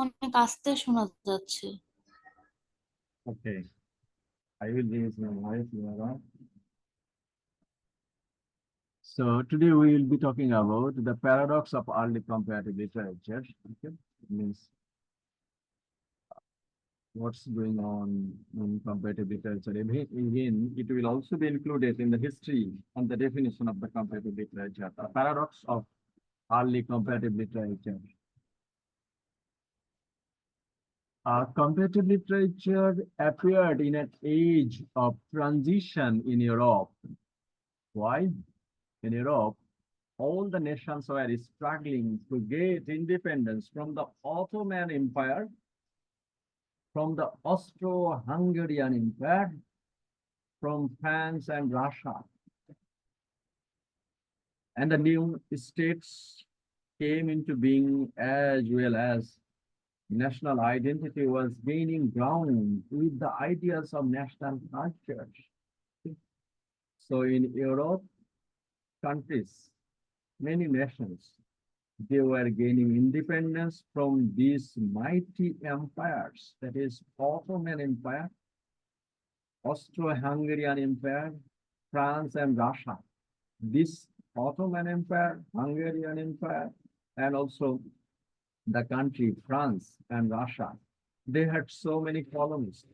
অনেক আস্তে শোনা যাচ্ছে। Okay, I will raise my voice, Laura. So today we will be talking about the paradox of early comparative literature. Okay, means what's going on in comparative literature. Again, it will also be included in the history and the definition of the comparative literature. The paradox of early comparative literature. Comparative literature appeared in an age of transition in Europe. Why? In Europe, all the nations were struggling to get independence from the Ottoman Empire, from the Austro-Hungarian Empire, from France and Russia. And the new states came into being, as well as national identity was gaining ground with the ideas of national culture. So in Europe, countries, many nations, they were gaining independence from these mighty empires, that is Ottoman Empire, Austro-Hungarian Empire, France and Russia. This Ottoman Empire, Hungarian Empire, and also the country France and Russia, they had so many colonies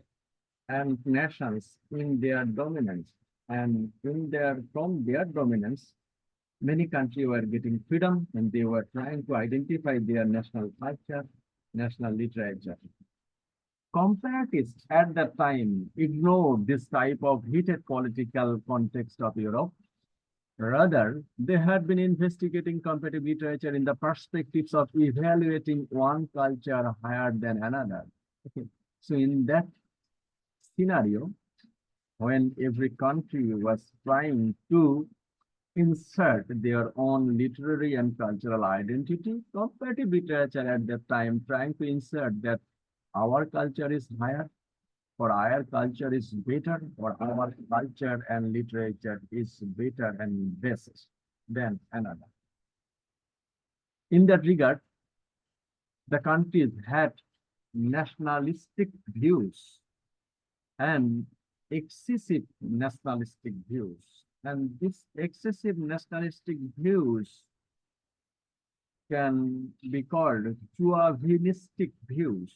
and nations in their dominance. And from their dominance, many countries were getting freedom and they were trying to identify their national culture, national literature. Comparatists at that time ignored this type of heated political context of Europe. Rather, they had been investigating comparative literature in the perspectives of evaluating one culture higher than another. Okay. So in that scenario, when every country was trying to insert their own literary and cultural identity, comparative literature at that time trying to insert that our culture is higher, or our culture is better, or our culture and literature is better and best than another. In that regard, the countries had nationalistic views and excessive nationalistic views. And these excessive nationalistic views can be called chauvinistic views.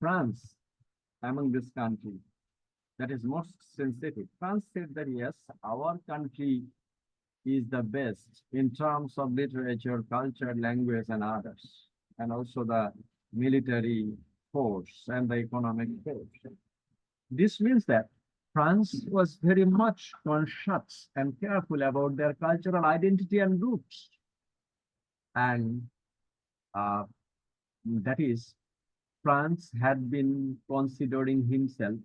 France, among this country, that is most sensitive. France said that yes, our country is the best in terms of literature, culture, language, and others, and also the military force and the economic force. This means that France was very much conscious and careful about their cultural identity and roots. And uh, that is, France had been considering himself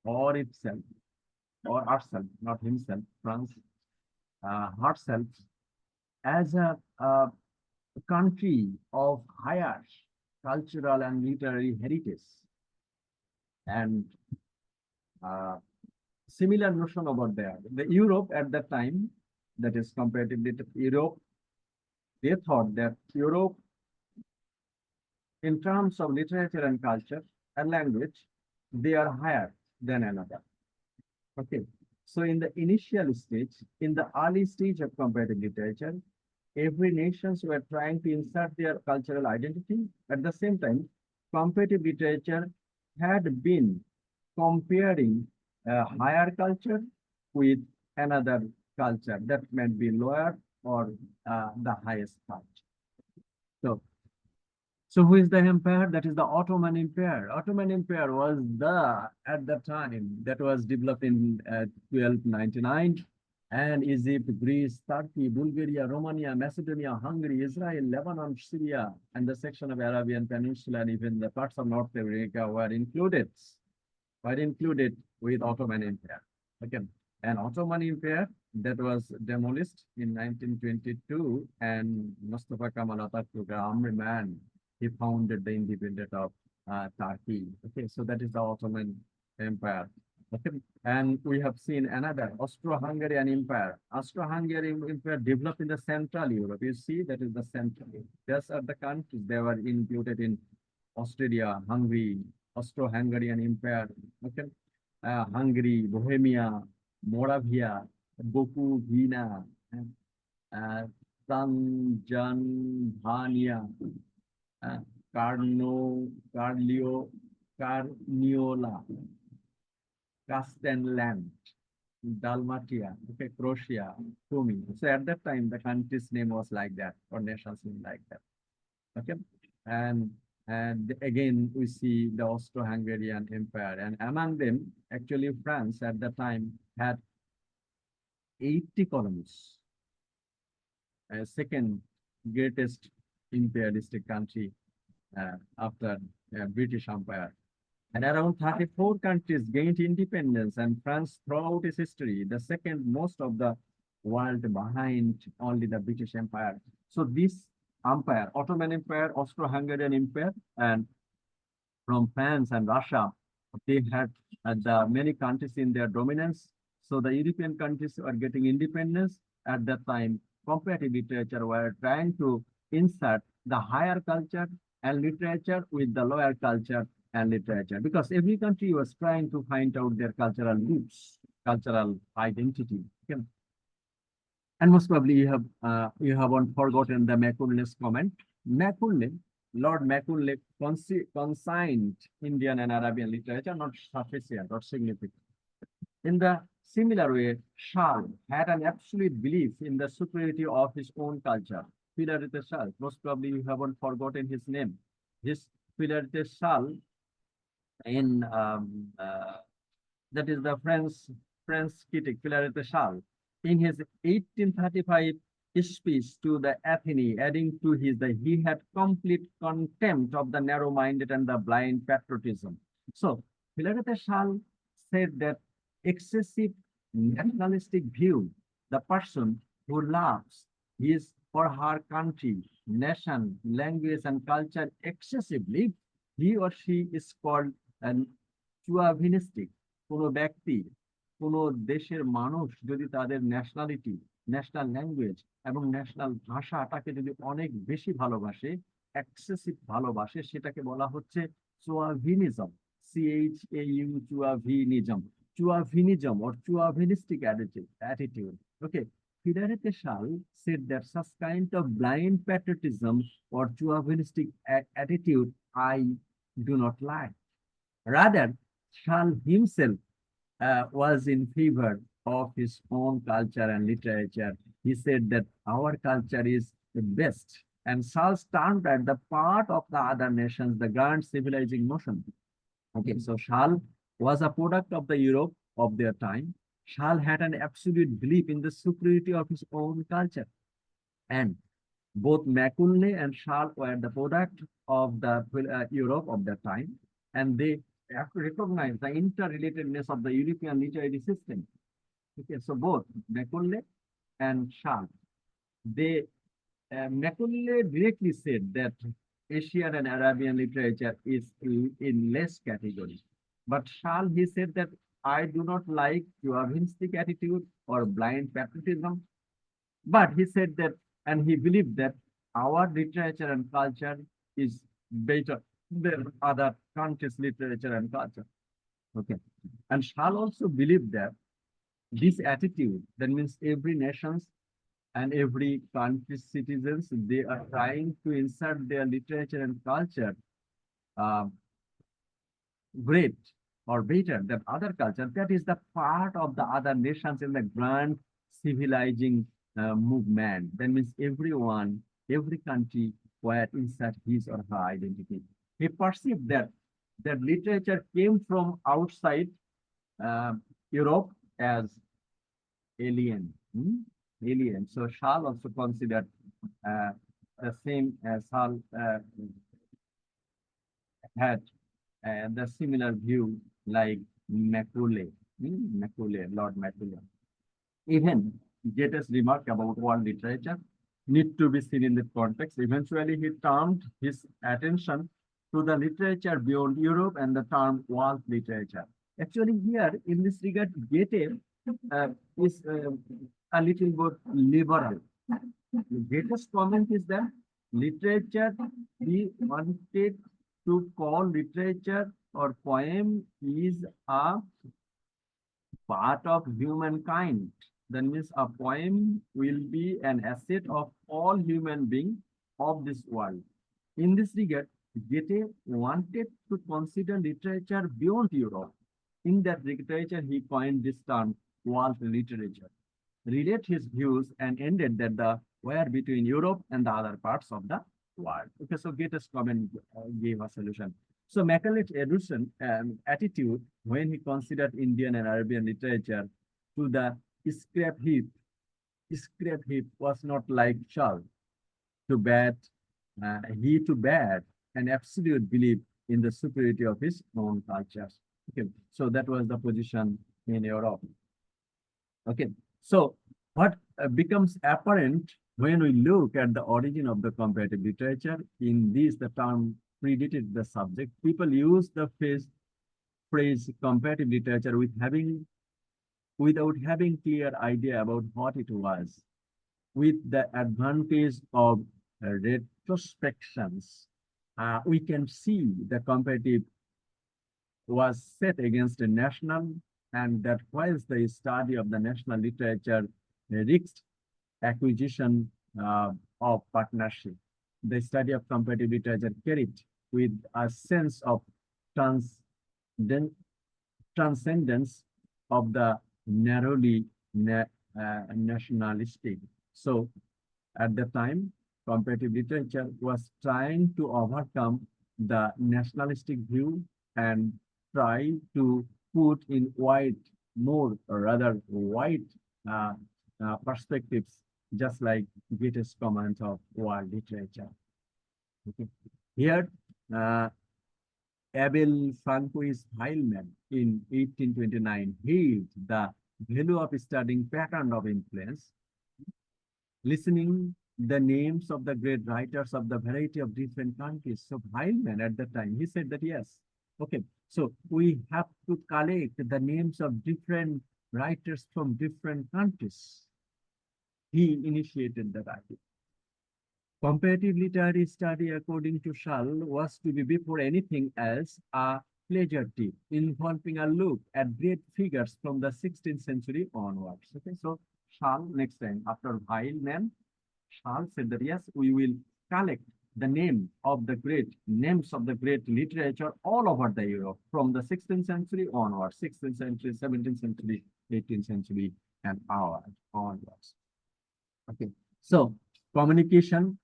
or itself or herself, not himself, France, herself as a country of higher cultural and literary heritage. And uh, similar notion about there. The Europe at that time, that is comparatively to Europe, they thought that Europe, in terms of literature and culture and language, they are higher than another. Okay. So in the initial stage, in the early stage of comparative literature, every nations were trying to insert their cultural identity. At the same time, comparative literature had been comparing a higher culture with another culture that might be lower or the highest culture. So so who is the empire? That is the Ottoman Empire. Ottoman Empire was at the time, that was developed in 1299, and Egypt, Greece, Turkey, Bulgaria, Romania, Macedonia, Hungary, Israel, Lebanon, Syria, and the section of Arabian Peninsula, and even the parts of North America were included with Ottoman Empire. Again, an Ottoman Empire that was demolished in 1922, and Mustafa Kemal Atatürk, the army man, he founded the independent of Turkey. Okay, so that is the Ottoman Empire. Okay. And we have seen another Austro-Hungarian Empire. Austro-Hungarian Empire developed in the Central Europe. You see, that is the Central. These are the countries they were included in Austria, Hungary, Austro-Hungarian Empire. Okay. Hungary, Bohemia, Moravia, Bukovina, uh, Tanjania, uh, Carlio, Carniola, Castellan, Dalmatia, okay, Croatia, Tumi. So at that time, the country's name was like that, or nation's name like that. Okay, and again we see the Austro-Hungarian Empire, and among them, actually France at the time had 80 colonies, second greatest imperialistic country after British Empire. And around 34 countries gained independence, and France throughout its history, the second most of the world behind only the British Empire. So this empire, Ottoman Empire, Austro-Hungarian Empire, and from France and Russia, they had the many countries in their dominance. So the European countries were getting independence at that time. Comparative literature were trying to insert the higher culture and literature with the lower culture and literature, because every country was trying to find out their cultural roots, cultural identity. Okay. And most probably you haven't forgotten the Macaulaay's comment. Macaulay, Lord Macaulay consigned Indian and Arabian literature not sufficient or significant. In the similar way, Shah had an absolute belief in the superiority of his own culture. Philarethe Shah, most probably you haven't forgotten his name. His Philarethe Shah in that is the French critic Philarethe Shah, in his 1835 speech to the Athene, adding to his that he had complete contempt of the narrow-minded and the blind patriotism. So Philarethe Shah said that excessive nationalistic view, the person who loves his or her country, nation, language, and culture excessively, he or she is called an chauvinistic. কোনো ব্যক্তি, কোনো দেশের মানুষ যদি তাদের nationality, national language এবং national ভাষাটাকে যদি অনেক বেশি ভালোবাসে, এক্সেসিভ ভালোবাসে, সেটাকে বলা হচ্ছে চুয়াভিনিজম, CHAU, চুয়াভিনিজম, chauvinism or chauvinistic attitude. Okay, Philarethe Shah said that such kind of blind patriotism or chauvinistic attitude I do not like. Rather, Shah himself was in favor of his own culture and literature. He said that our culture is the best, and Shah termed at the part of the other nations the grand civilizing notion. Okay, so Shah was a product of the Europe of their time. Shah had an absolute belief in the superiority of his own culture. And both Macaulay and Shah were the product of the Europe of their time. And they have to recognize the interrelatedness of the European literary system. Okay, so both Macaulay and Shah, Macaulay directly said that Asian and Arabian literature is in less category. But Shah, he said that I do not like chauvinistic attitude or blind patriotism. But he said that, and he believed that our literature and culture is better than other countries' literature and culture. Okay. And Shah also believed that this attitude, that means every nation's and every country's citizens, they are trying to insert their literature and culture great or better than other culture. That is the part of the other nations in the grand civilizing movement. That means everyone, every country where insert his or her identity. He perceived that literature came from outside Europe as alien. Alien. So Shah also considered the same as Shah had the similar view like Macaulay, Lord Macaulay. Even greatest remark about world literature need to be seen in the context. Eventually, he turned his attention to the literature beyond Europe and the term world literature. Actually, here in this regard, Goethe is a little bit liberal. The greatest comment is that literature, he wanted to call literature or poem is a part of humankind. That means a poem will be an asset of all human beings of this world. In this regard, Goethe wanted to consider literature beyond Europe. In that literature, he coined this term, world literature, relate his views and ended that the war between Europe and the other parts of the world. Okay, so Goethe's comment gave a solution. So Macaulay's erudtion attitude when he considered Indian and Arabian literature to the scrap heap was not like Charles to bad, he to bad an absolute belief in the superiority of his own cultures. Okay, so that was the position in Europe. Okay, so what becomes apparent when we look at the origin of the comparative literature, in this the term predated the subject. People use the phrase comparative literature without having clear idea about what it was. With the advantage of retrospections, we can see the comparative was set against a national, and that whilst the study of the national literature risked acquisition of partnership, the study of comparative literature carried with a sense of transcendence of the narrowly nationalistic. So at the time, comparative literature was trying to overcome the nationalistic view and try to put in more or rather wide perspectives, just like Goethe's comment of world literature. Okay. Here, Abel Francois Heilmann in 1829 hailed the value of studying pattern of influence, listening the names of the great writers of the variety of different countries. So Heilmann at the time, he said that yes, okay, so we have to collect the names of different writers from different countries. He initiated that idea. Comparative literary study, according to Schall, was to be before anything else a pleasure trip involving a look at great figures from the 16th century onwards. Okay, so Schall next time after Heilmann, Schall said that yes, we will collect the names of the great literature all over the Europe from the 16th century onwards, 16th century, 17th century, 18th century, and onwards. Okay, so communication,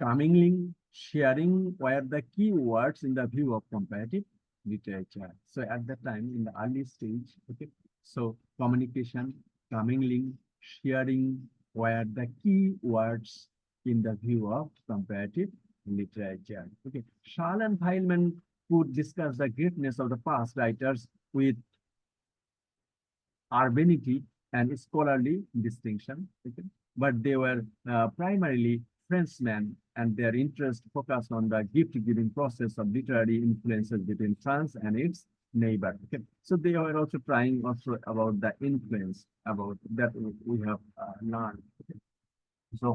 commingling, sharing were the key words in the view of comparative literature. So at that time, in the early stage, okay, so communication, commingling, sharing were the key words in the view of comparative literature. Okay, Schall and Heilmann could discuss the greatness of the past writers with urbanity and scholarly distinction. Okay, but they were primarily Frenchmen, and their interest focused on the gift-giving process of literary influences between France and its neighbor. Okay, so they were also trying also about the influence about that we have learned. Okay. So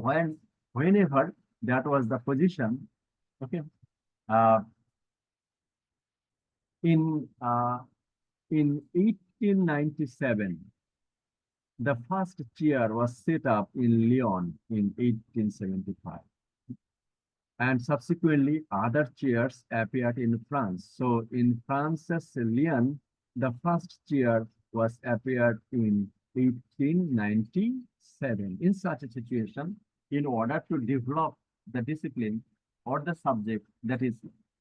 whenever that was the position, okay, in 1897, the first chair was set up in Lyon in 1875. And subsequently, other chairs appeared in France. So in France's Lyon, the first chair was appeared in 1897. In such a situation, in order to develop the discipline or the subject that is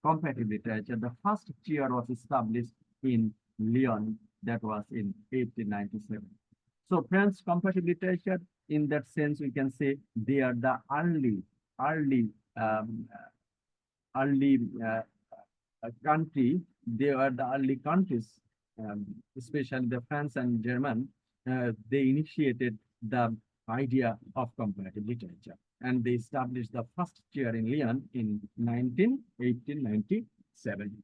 comparative literature, the first chair was established in Lyon, that was in 1897. So French comparative literature, in that sense, we can say they are the early country. They are the early countries, especially the France and German. They initiated the idea of comparative literature, and they established the first chair in Lyon in 1897.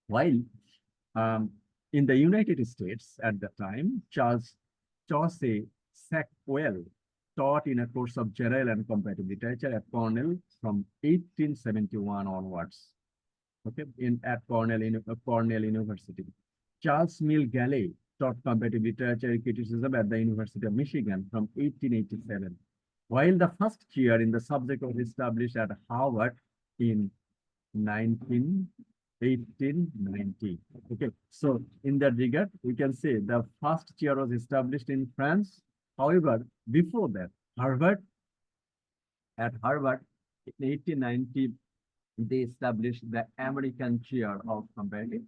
While in the United States at the time, Charles Chaucer Sackwell taught in a course of general and comparative literature at Cornell from 1871 onwards. Okay, Cornell University. Charles Mill Galley taught comparative literature and criticism at the University of Michigan from 1887, while the first chair in the subject was established at Harvard in 1890. Okay, so in that regard, we can say the first chair was established in France. However, before that, Harvard in 1890, they established the American chair of comparative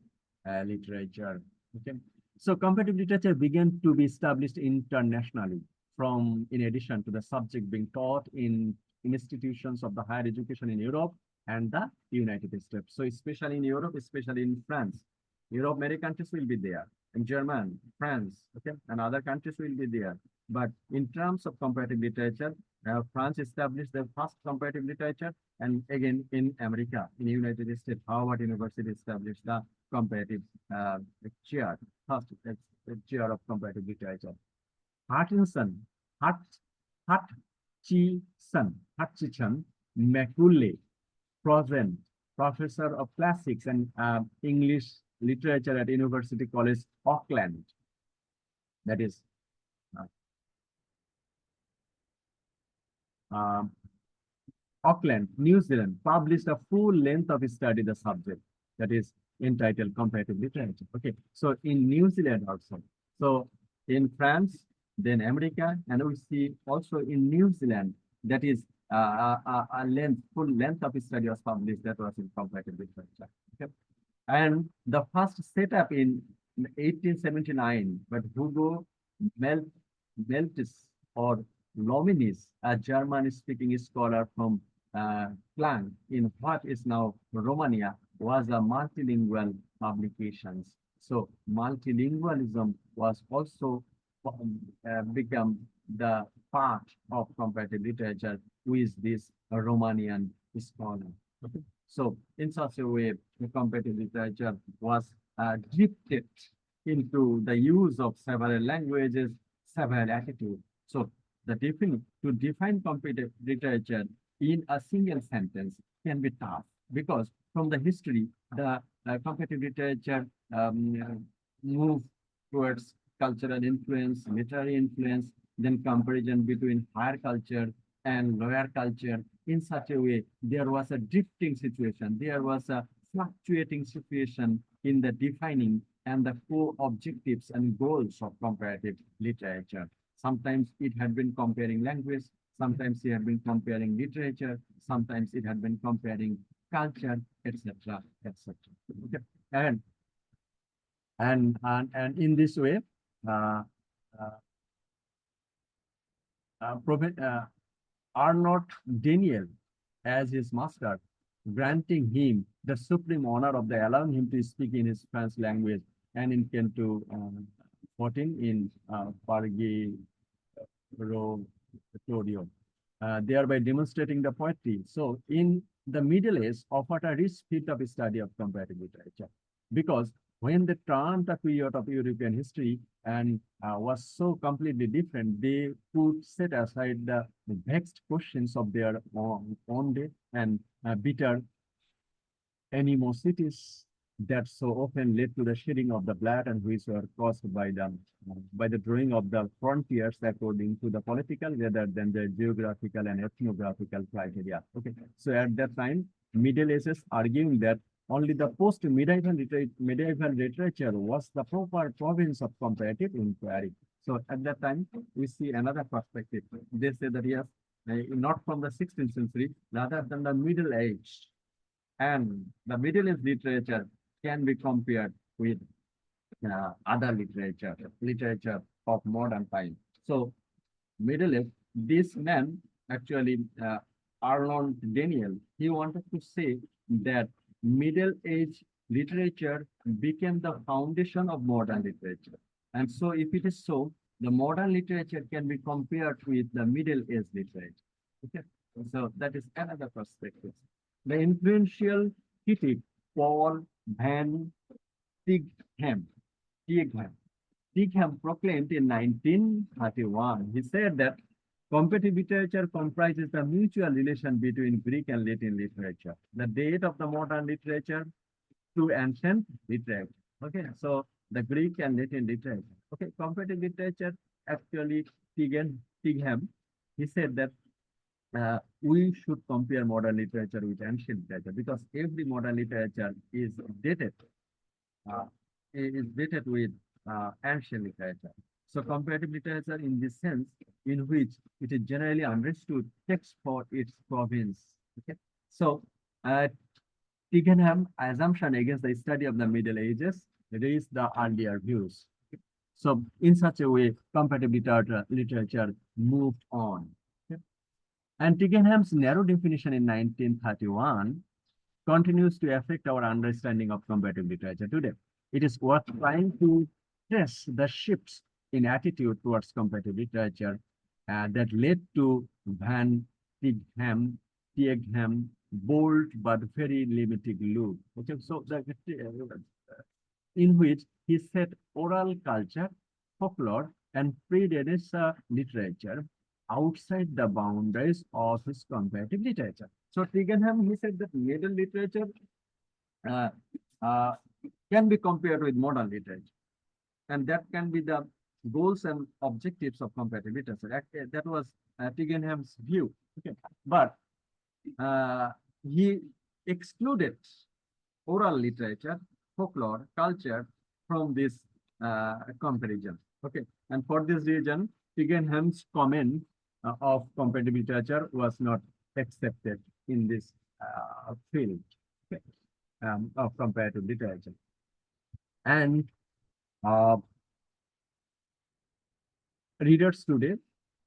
literature. Okay, so comparative literature began to be established internationally in addition to the subject being taught in institutions of the higher education in Europe and the United States. So especially in Europe, especially in France, Europe, many countries will be there, and German, France, okay, and other countries will be there. But in terms of comparative literature, France established the first comparative literature, and again in America, in the United States, Harvard University established the comparative chair, first chair of comparative literature. Hutchinson, Hutchison, Macaulay, Frozen, professor of classics and English literature at University College, Auckland. That is Auckland, New Zealand, published a full length of study the subject that is entitled Comparative Literature. Okay, so in New Zealand also. So in France, then America, and we see also in New Zealand, that is full length of study was published that was in comparative literature. Okay, and the first setup in 1879, but Hugo Meltis or Lominis, a German-speaking scholar from Klang in what is now Romania, was a multilingual publications. So multilingualism was also become the part of comparative literature with this Romanian scholar. Okay. So in such a way, the comparative literature was drifted into the use of several languages, several attitudes. So to define comparative literature in a single sentence can be tough, because from the history, the comparative literature moved towards cultural influence, literary influence, then comparison between higher culture and lower culture. In such a way, there was a drifting situation. There was a fluctuating situation in the defining and the core objectives and goals of comparative literature. Sometimes it had been comparing language, sometimes it had been comparing literature, sometimes it had been comparing culture, etc., etc. Okay. And in this way, Prophet Arnaud Daniel as his master, granting him the supreme honor of allowing him to speak in his French language, and in Canto 14 in Pargi Rotorio, thereby demonstrating the poetry. So in the Middle Age offered a rich field of study of comparative literature, because when they turned the period of European history and was so completely different, they could set aside the vexed questions of their own day and bitter animosities that so often led to the shedding of the blood, and which were caused by the drawing of the frontiers according to the political rather than the geographical and ethnographical criteria. Okay, so at that time, Middle Ages arguing that only the post-medieval literature was the proper province of comparative inquiry. So at that time, we see another perspective. They say that yes, not from the 16th century, rather than the Middle Age. And the Middle Age literature can be compared with other literature of modern time. So Middle Age, this man actually, Arnold Daniel, he wanted to say that Middle Age literature became the foundation of modern literature. And so if it is so, the modern literature can be compared with the Middle Age literature. Okay, so that is another perspective. The influential critic Paul Van Tigham Tigham proclaimed in 1931. He said that comparative literature comprises the mutual relation between Greek and Latin literature, the date of the modern literature to ancient literature. Okay, so the Greek and Latin literature. Okay, comparative literature actually Tigham, he said that we should compare modern literature with ancient literature because every modern literature dated uh, is dated with ancient literature. So comparative literature in this sense, in which it is generally understood text for its province. Okay, so Tickenham assumption against the study of the Middle Ages raised the earlier views. So in such a way, comparative literature moved on. Okay? And Tickenham's narrow definition in 1931 continues to affect our understanding of comparative literature today. It is worth trying to trace the shifts in attitude towards comparative literature that led to Van Tickenham bold but very limited look. Okay, so in which he set oral culture, folklore, and pre-Renaissance literature outside the boundaries of his comparative literature. So Tickenham, he said that Middle literature uh, uh, can be compared with modern literature, and that can be the goals and objectives of comparative literature. That was Tickenham's view. Okay, but he excluded oral literature, folklore, culture from this comparison. Okay, and for this reason, Tickenham's comment of comparative literature was not accepted in this field, okay, of comparative literature. And readers today,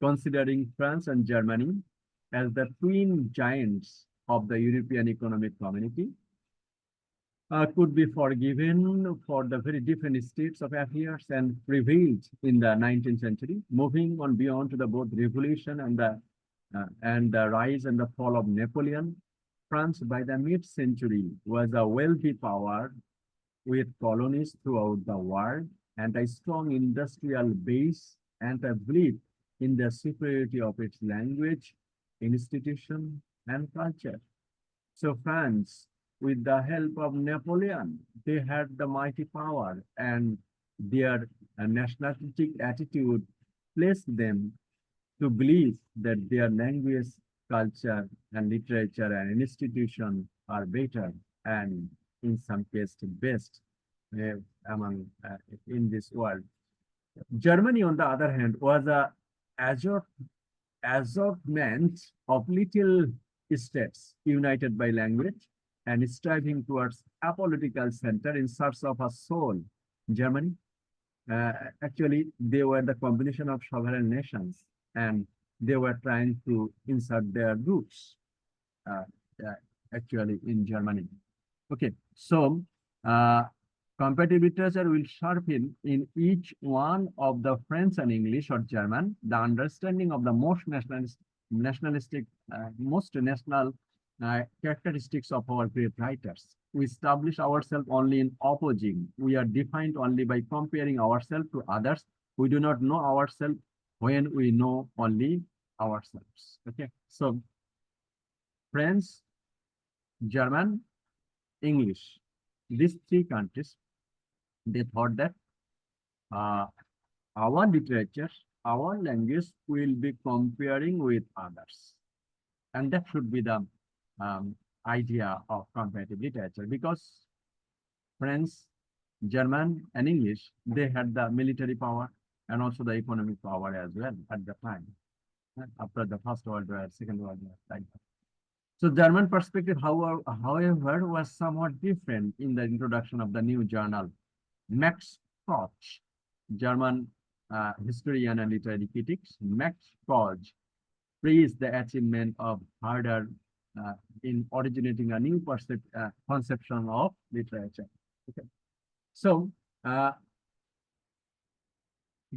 considering France and Germany as the twin giants of the European economic community, could be forgiven for the very different states of affairs and prevailed in the 19th century, moving on beyond to the both revolution and the rise and the fall of Napoleon. France by the mid-century was a wealthy power with colonies throughout the world and a strong industrial base and a belief in the superiority of its language, institution, and culture. So France, with the help of Napoleon, they had the mighty power, and their nationalistic attitude placed them to believe that their language, culture, and literature and institution are better and in some cases best among in this world. Germany, on the other hand, was a assortment of little states united by language and striving towards a political center in search of a soul. Germany, actually, they were the combination of sovereign nations, and they were trying to insert their roots uh, actually in Germany. Okay, so comparative literature will sharpen in each one of the French and English or German the understanding of the most nationalistic, most national characteristics of our great writers. We establish ourselves only in opposing. We are defined only by comparing ourselves to others. We do not know ourselves when we know only ourselves. Okay, so French, German, English, these three countries, they thought that our literature, our language will be comparing with others. And that should be the idea of comparative literature, because French, German, and English, they had the military power and also the economic power as well at the time, after the First World War, Second World War, like that. So German perspective, however, was somewhat different in the introduction of the new journal. Max Koch, German historian and literary critic, Max Koch praised the achievement of Herder in originating a new conception of literature. Okay. So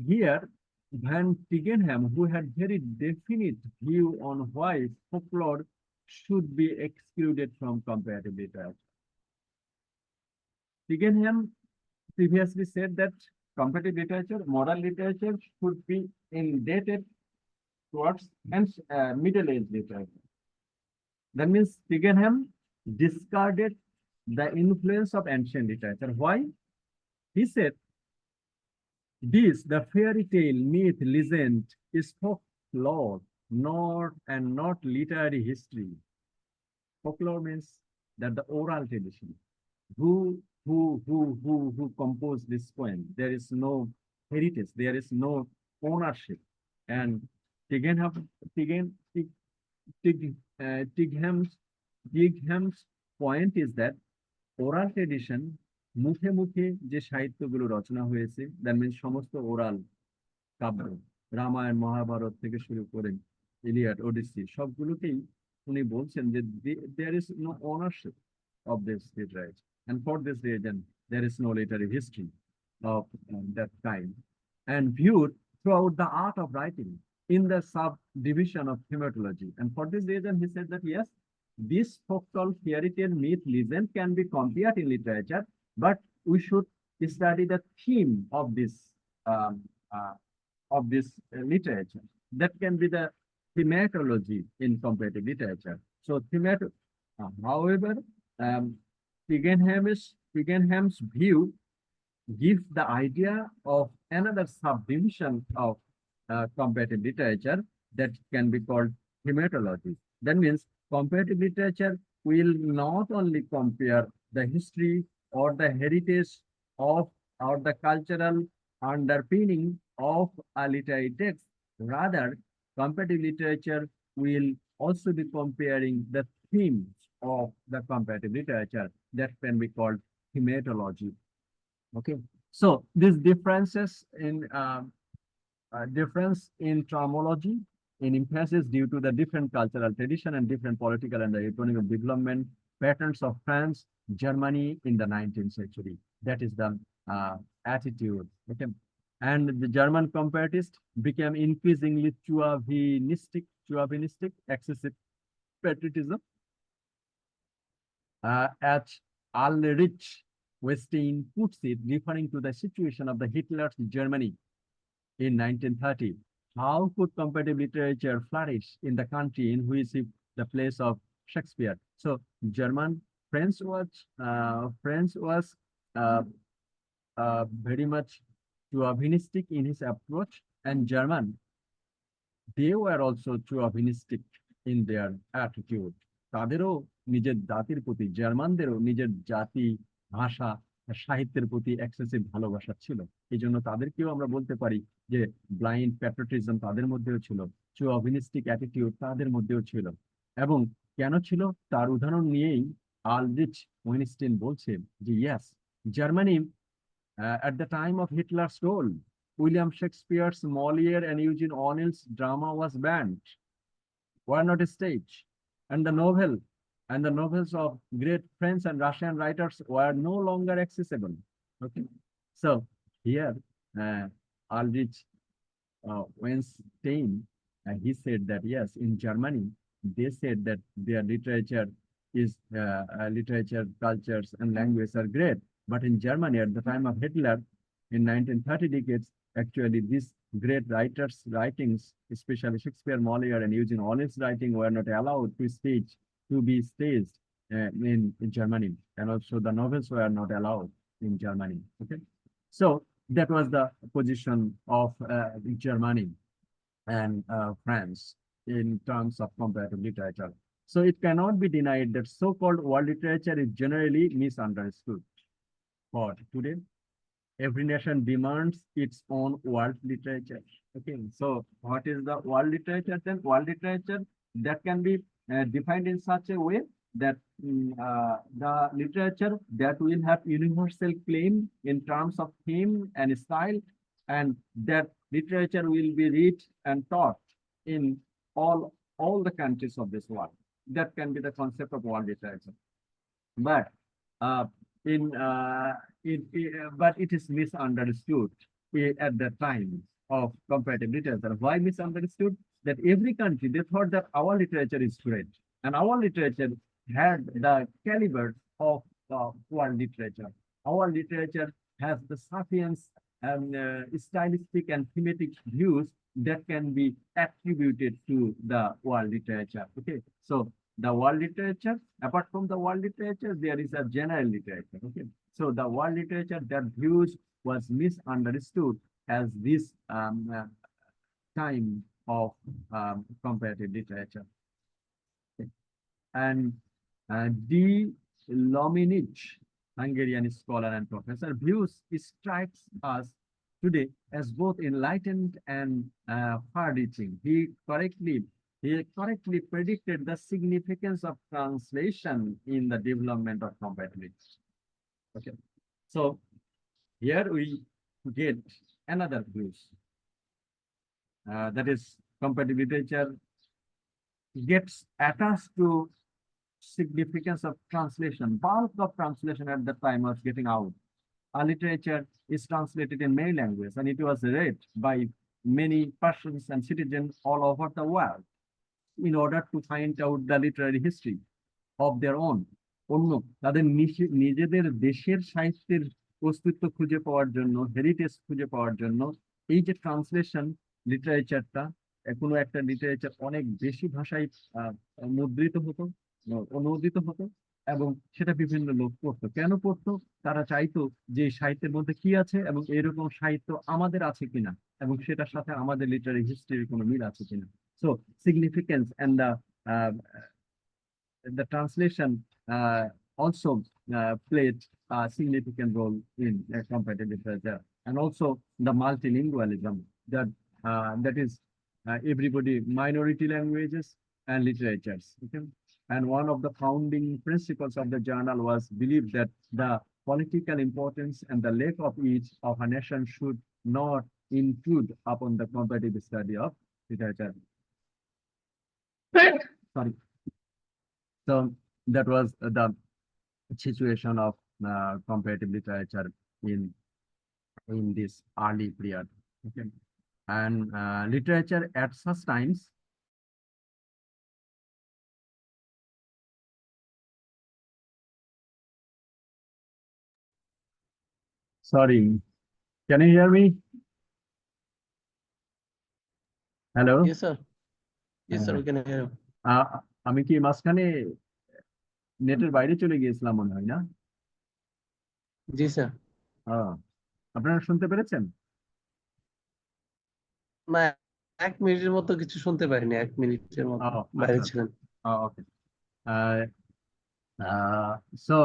here, Van Tickenham, who had very definite view on why folklore should be excluded from comparative literature. Tickenham previously said that comparative literature, moral literature should be indebted towards and Middle Age literature. That means Paganham discarded the influence of ancient literature. Why? He said, this, the fairy tale, myth, legend, is folklore, not literary history. Folklore means that the oral tradition. Who composed this poem? There is no heritage, there is no ownership. And Tiggenham, Tiggen, Tig, Tig, Tigham's point is that oral tradition, মুখে মুখে যে সাহিত্যগুলো রচনা হয়েছে, that means সমস্ত oral কাব্য, রামায়ণ মহাভারত থেকে শুরু করে ইলিয়াড ওডিসি সবগুলোকেই উনি বলছেন যে there is no ownership of this literature, and for this reason there is no literary history of that kind, and viewed throughout the art of writing in the subdivision of hematology. And for this reason he said that yes, this folklore, fairy tale, myth, legend can be compared in literature, but we should study the theme of this um, uh, literature. That can be the thematology in comparative literature. So however, Paganham's view gives the idea of another subdivision of comparative literature that can be called thematology. That means comparative literature will not only compare the history or the heritage of or the cultural underpinning of a literary text. Rather, comparative literature will also be comparing the themes of the comparative literature that can be called thematology. Okay, so these differences in difference in terminology, in emphasis due to the different cultural tradition and different political and economic development patterns of France, Germany in the 19th century. That is the attitude. Okay, and the German comparatists became increasingly chauvinistic, excessive patriotism. As Ulrich Westin puts it, referring to the situation of the Hitler's Germany in 1930, how could comparative literature flourish in the country in which is the place of Shakespeare? So French was very much chauvinistic in his approach, and German, they were also chauvinistic in their attitude. তাদেরও নিজের জাতির প্রতি, জার্মানদেরও নিজের জাতি, ভাষা, সাহিত্যের প্রতি excessive ভালোবাসা ছিল। এই জন্য তাদেরকেও আমরা বলতে পারি যে ব্লাইন্ড প্যাট্রিয়টিজম তাদের মধ্যেও ছিল, চৌভিনিস্টিক অ্যাটিটিউড তাদের মধ্যেও ছিল। এবং কেন ছিল তার উদাহরণ নিয়েই আলরিচ ওয়েনস্টিন বলছেন যে yes, Germany at the time of Hitler's rule, William Shakespeare's Molière and Eugene O'Neill's drama was banned, were not staged, and the novels of great French and Russian writers were no longer accessible. Okay, so here Ulrich Weinstein, he said that yes, in Germany they said that their literature is literature, cultures, and language are great, but in Germany at the time of Hitler in 1930 decades, actually these great writers' writings, especially Shakespeare, Molière, and Eugene O'Neill's writing, were not allowed to be staged in Germany, and also the novels were not allowed in Germany. Okay, so that was the position of Germany and France in terms of comparative literature. So it cannot be denied that so-called world literature is generally misunderstood. But today, every nation demands its own world literature. Okay, so what is the world literature then? World literature that can be defined in such a way that the literature that will have universal claim in terms of theme and style, and that literature will be read and taught in all the countries of this world. That can be the concept of world literature. But but it is misunderstood at the time of comparative literature. Why misunderstood? That every country, they thought that our literature is great, and our literature had the caliber of world literature. Our literature has the sapience stylistic and thematic views that can be attributed to the world literature. Okay, so the world literature, apart from the world literature, there is a general literature. Okay, so the world literature, that views was misunderstood as this time of comparative literature. Okay. And D. Lominich, Hungarian scholar and professor, views strikes us today as both enlightened and far-reaching. He correctly predicted the significance of translation in the development of comparative literature. Okay, so here we get another views. That is, comparative literature gets attached to significance of translation. Bulk of translation at that time was getting out. Our literature is translated in many languages, and it was read by many persons and citizens all over the world in order to find out the literary history of their own. অন্য তাদের নিজেদের দেশের সাহিত্যের অস্তিত্ব খুঁজে পাওয়ার জন্য, heritage খুঁজে পাওয়ার জন্য এই যে ট্রান্সলেশন লিটারেচারটা, কোনো একটা লিটারেচার অনেক বেশি ভাষায় মুদ্রিত হতো, অনুদিত হতো, এবং সেটা বিভিন্ন লোক পড়তো। কেন পড়তো? তারা চাইতো যে সাহিত্যের মধ্যে কি আছে এবং এরকম সাহিত্য আমাদের আছে কিনা, এবং সেটার সাথে আমাদের লিটারি হিস্ট্রির কোনো মিল আছে কিনা। So significance and the translation also played a significant role in comparative literature, and also the multilingualism that is everybody minority languages and literatures. Okay? And one of the founding principles of the journal was believed that the political importance and the lack of each of a nation should not intrude upon the comparative study of literature. Sorry. So that was the situation of comparative literature in this early period. Okay. And literature at such times sorry, can you hear me? Hello? Yes, sir. Yes, sir, we can hear you. আমি কি মাঝখানে নেটের বাইরে চলে গিয়েছিলাম মনে হয়, না? জি স্যার। আপনারা শুনতে পেরেছেন? না, 1 মিনিটের মতো কিছু শুনতে পারিনি, 1 মিনিটের মতো বাইরে ছিলেন। ওকে, so